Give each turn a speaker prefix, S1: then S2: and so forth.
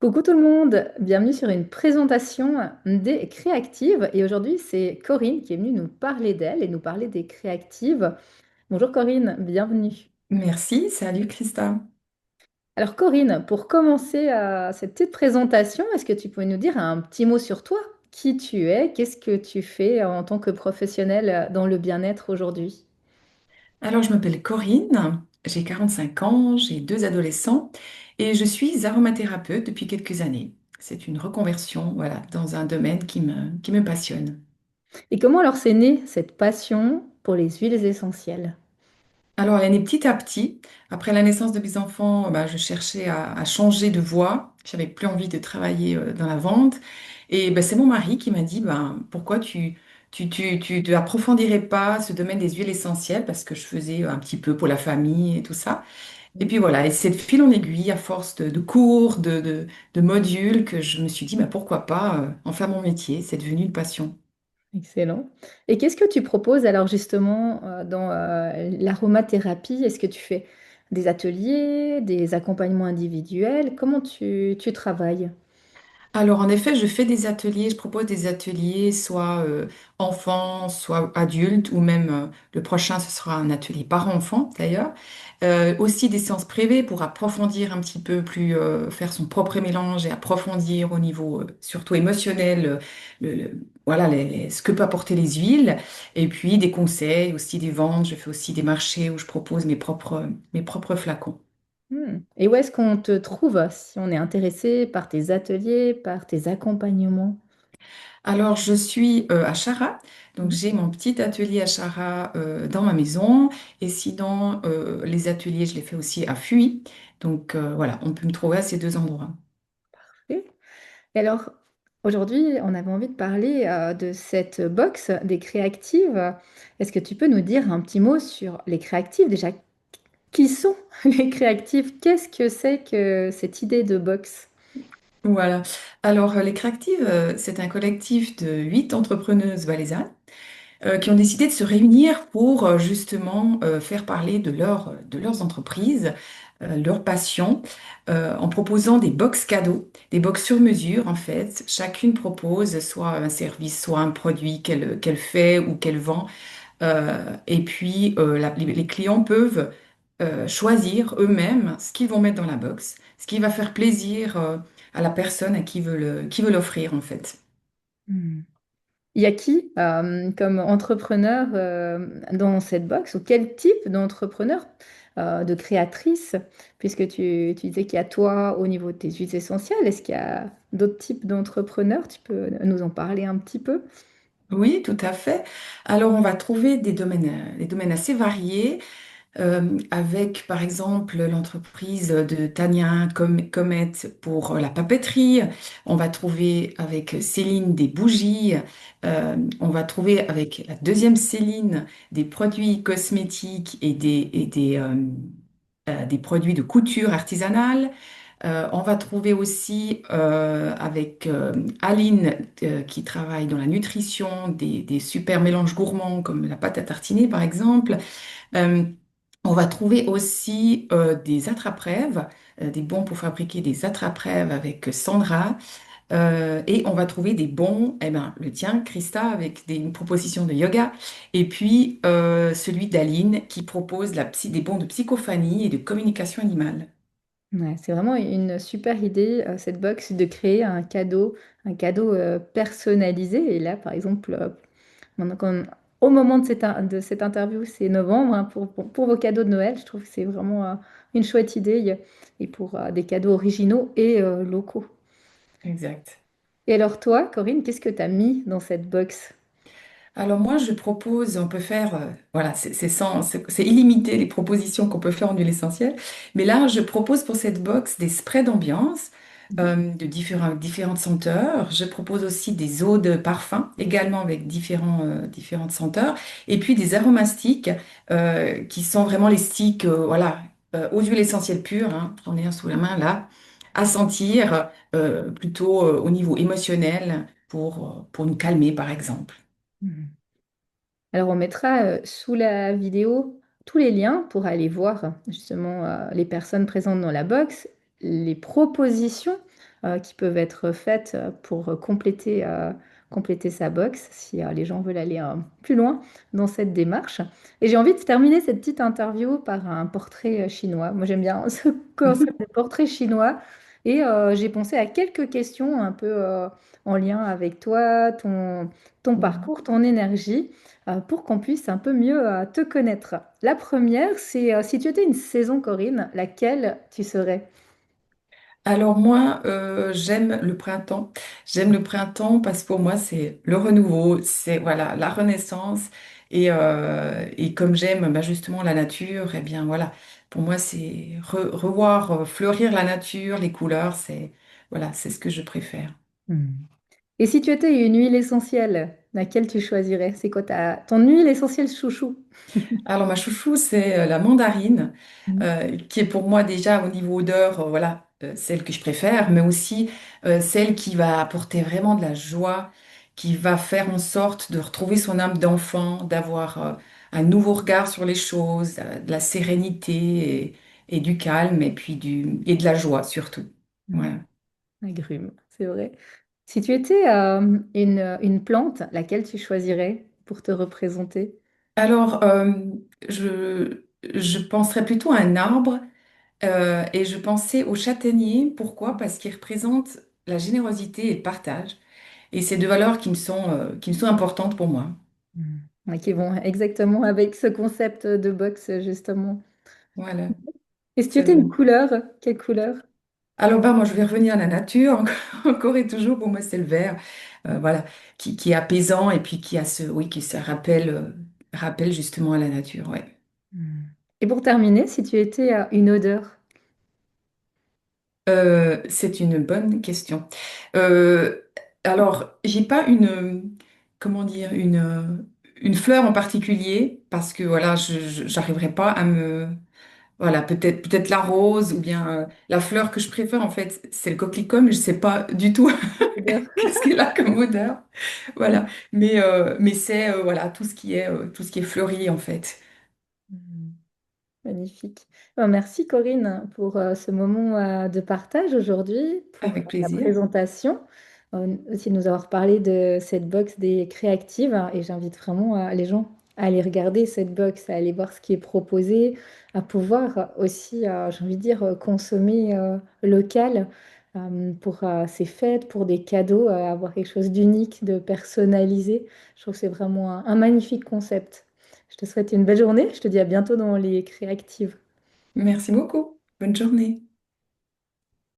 S1: Coucou tout le monde, bienvenue sur une présentation des créatives. Et aujourd'hui, c'est Corinne qui est venue nous parler d'elle et nous parler des créatives. Bonjour Corinne, bienvenue.
S2: Merci, salut Christa.
S1: Alors Corinne, pour commencer cette petite présentation, est-ce que tu peux nous dire un petit mot sur toi? Qui tu es? Qu'est-ce que tu fais en tant que professionnelle dans le bien-être aujourd'hui?
S2: Alors, je m'appelle Corinne, j'ai 45 ans, j'ai deux adolescents et je suis aromathérapeute depuis quelques années. C'est une reconversion, voilà, dans un domaine qui me passionne.
S1: Et comment alors c'est né cette passion pour les huiles essentielles?
S2: Alors, elle est née petit à petit. Après la naissance de mes enfants, bah, je cherchais à changer de voie. J'avais plus envie de travailler dans la vente. Et bah, c'est mon mari qui m'a dit, bah, pourquoi tu ne approfondirais pas ce domaine des huiles essentielles, parce que je faisais un petit peu pour la famille et tout ça. Et puis voilà, et c'est de fil en aiguille, à force de cours, de modules, que je me suis dit, bah, pourquoi pas en faire mon métier. C'est devenu une passion.
S1: Excellent. Et qu'est-ce que tu proposes alors justement dans l'aromathérapie? Est-ce que tu fais des ateliers, des accompagnements individuels? Comment tu travailles?
S2: Alors, en effet, je fais des ateliers, je propose des ateliers, soit enfants, soit adultes, ou même le prochain, ce sera un atelier parents-enfants d'ailleurs. Aussi des séances privées pour approfondir un petit peu plus, faire son propre mélange et approfondir au niveau surtout émotionnel, voilà, ce que peut apporter les huiles. Et puis des conseils, aussi des ventes, je fais aussi des marchés où je propose mes propres flacons.
S1: Et où est-ce qu'on te trouve si on est intéressé par tes ateliers, par tes accompagnements?
S2: Alors, je suis à Chara, donc
S1: Hmm.
S2: j'ai mon petit atelier à Chara dans ma maison, et sinon, les ateliers, je les fais aussi à Fuy. Donc voilà, on peut me trouver à ces deux endroits.
S1: Et alors, aujourd'hui, on avait envie de parler de cette box des créatives. Est-ce que tu peux nous dire un petit mot sur les créatives déjà? Qui sont les créatifs? Qu'est-ce que c'est que cette idée de box?
S2: Voilà. Alors, les Créatives, c'est un collectif de 8 entrepreneuses valaisannes qui ont décidé de se réunir pour justement faire parler de leurs entreprises, leurs passions, en proposant des box cadeaux, des box sur mesure en fait. Chacune propose soit un service, soit un produit qu'elle fait ou qu'elle vend. Et puis les clients peuvent choisir eux-mêmes ce qu'ils vont mettre dans la box, ce qui va faire plaisir à la personne à qui veut l'offrir en fait.
S1: Hmm. Il y a qui comme entrepreneur dans cette box ou quel type d'entrepreneur, de créatrice, puisque tu disais qu'il y a toi au niveau de tes huiles essentielles, est-ce qu'il y a d'autres types d'entrepreneurs? Tu peux nous en parler un petit peu?
S2: Oui, tout à fait. Alors, on va trouver des domaines assez variés, avec par exemple l'entreprise de Tania Comet pour la papeterie. On va trouver avec Céline des bougies. On va trouver avec la deuxième Céline des produits cosmétiques et des produits de couture artisanale. On va trouver aussi avec Aline qui travaille dans la nutrition des super mélanges gourmands comme la pâte à tartiner par exemple. Euh, on va trouver aussi des attrape-rêves, des bons pour fabriquer des attrape-rêves avec Sandra. Et on va trouver des bons, eh ben, le tien, Christa, avec une proposition de yoga. Et puis celui d'Aline qui propose des bons de psychophanie et de communication animale.
S1: Ouais, c'est vraiment une super idée, cette box, de créer un cadeau personnalisé. Et là, par exemple, maintenant au moment de cette interview, c'est novembre, hein, pour vos cadeaux de Noël. Je trouve que c'est vraiment une chouette idée et pour des cadeaux originaux et locaux.
S2: Exact.
S1: Et alors toi, Corinne, qu'est-ce que tu as mis dans cette box?
S2: Alors moi, je propose, on peut faire, voilà, c'est illimité les propositions qu'on peut faire en huile essentielle. Mais là, je propose pour cette box des sprays d'ambiance de différentes senteurs. Je propose aussi des eaux de parfum, également avec différentes senteurs. Et puis des aromastiques qui sont vraiment les sticks, voilà, aux huiles essentielles pures. Hein, j'en ai un sous la main là, à sentir plutôt au niveau émotionnel pour nous calmer, par exemple.
S1: Mhm. Alors, on mettra sous la vidéo tous les liens pour aller voir justement les personnes présentes dans la box, les propositions qui peuvent être faites pour compléter sa box si les gens veulent aller plus loin dans cette démarche. Et j'ai envie de terminer cette petite interview par un portrait chinois. Moi, j'aime bien ce concept de portrait chinois. Et j'ai pensé à quelques questions un peu en lien avec toi, ton
S2: Mhm.
S1: parcours, ton énergie, pour qu'on puisse un peu mieux te connaître. La première, c'est si tu étais une saison, Corinne, laquelle tu serais?
S2: Alors moi, j'aime le printemps. J'aime le printemps parce que pour moi, c'est le renouveau, c'est voilà, la renaissance. Et comme j'aime bah, justement la nature, et bien voilà, pour moi, c'est revoir fleurir la nature, les couleurs, c'est voilà, c'est ce que je préfère.
S1: Hmm. Et si tu étais une huile essentielle, laquelle tu choisirais? C'est quoi ton huile essentielle chouchou?
S2: Alors, ma chouchou, c'est la mandarine,
S1: Hmm.
S2: qui est pour moi déjà au niveau odeur, voilà, celle que je préfère, mais aussi celle qui va apporter vraiment de la joie, qui va faire en sorte de retrouver son âme d'enfant, d'avoir un nouveau regard sur les choses, de la sérénité et du calme, et puis et de la joie surtout.
S1: Hmm.
S2: Voilà.
S1: Agrumes, c'est vrai. Si tu étais une plante, laquelle tu choisirais pour te représenter?
S2: Alors, je, je penserais plutôt à un arbre. Et je pensais au châtaignier. Pourquoi? Parce qu'il représente la générosité et le partage. Et c'est deux valeurs qui me sont importantes pour moi.
S1: Hmm. Ouais, qui vont exactement avec ce concept de box, justement.
S2: Voilà.
S1: Et si tu
S2: Ça
S1: étais une
S2: me-
S1: couleur, quelle couleur?
S2: Alors, bah, moi, je vais revenir à la nature. Encore et toujours, pour moi, c'est le vert. Voilà. Qui est apaisant et puis qui a oui, qui se rappelle, rappelle justement à la nature. Ouais.
S1: Hmm. Et pour terminer, si tu étais une odeur?
S2: C'est une bonne question. Euh, alors, j'ai pas une, comment dire, une fleur en particulier parce que voilà, j'arriverai pas à me, voilà, peut-être la rose ou bien la fleur que je préfère en fait, c'est le coquelicot, mais je sais pas du tout
S1: Odeur.
S2: qu'est-ce qu'elle a comme odeur. Voilà, mais c'est voilà tout ce qui est fleuri en fait.
S1: Hmm. Magnifique. Merci Corinne pour ce moment de partage aujourd'hui, pour
S2: Avec
S1: ta
S2: plaisir.
S1: présentation, aussi de nous avoir parlé de cette box des créatives. Et j'invite vraiment les gens à aller regarder cette box, à aller voir ce qui est proposé, à pouvoir aussi, j'ai envie de dire, consommer local pour ces fêtes, pour des cadeaux, avoir quelque chose d'unique, de personnalisé. Je trouve que c'est vraiment un magnifique concept. Je te souhaite une belle journée. Je te dis à bientôt dans les créatives.
S2: Merci beaucoup. Bonne journée.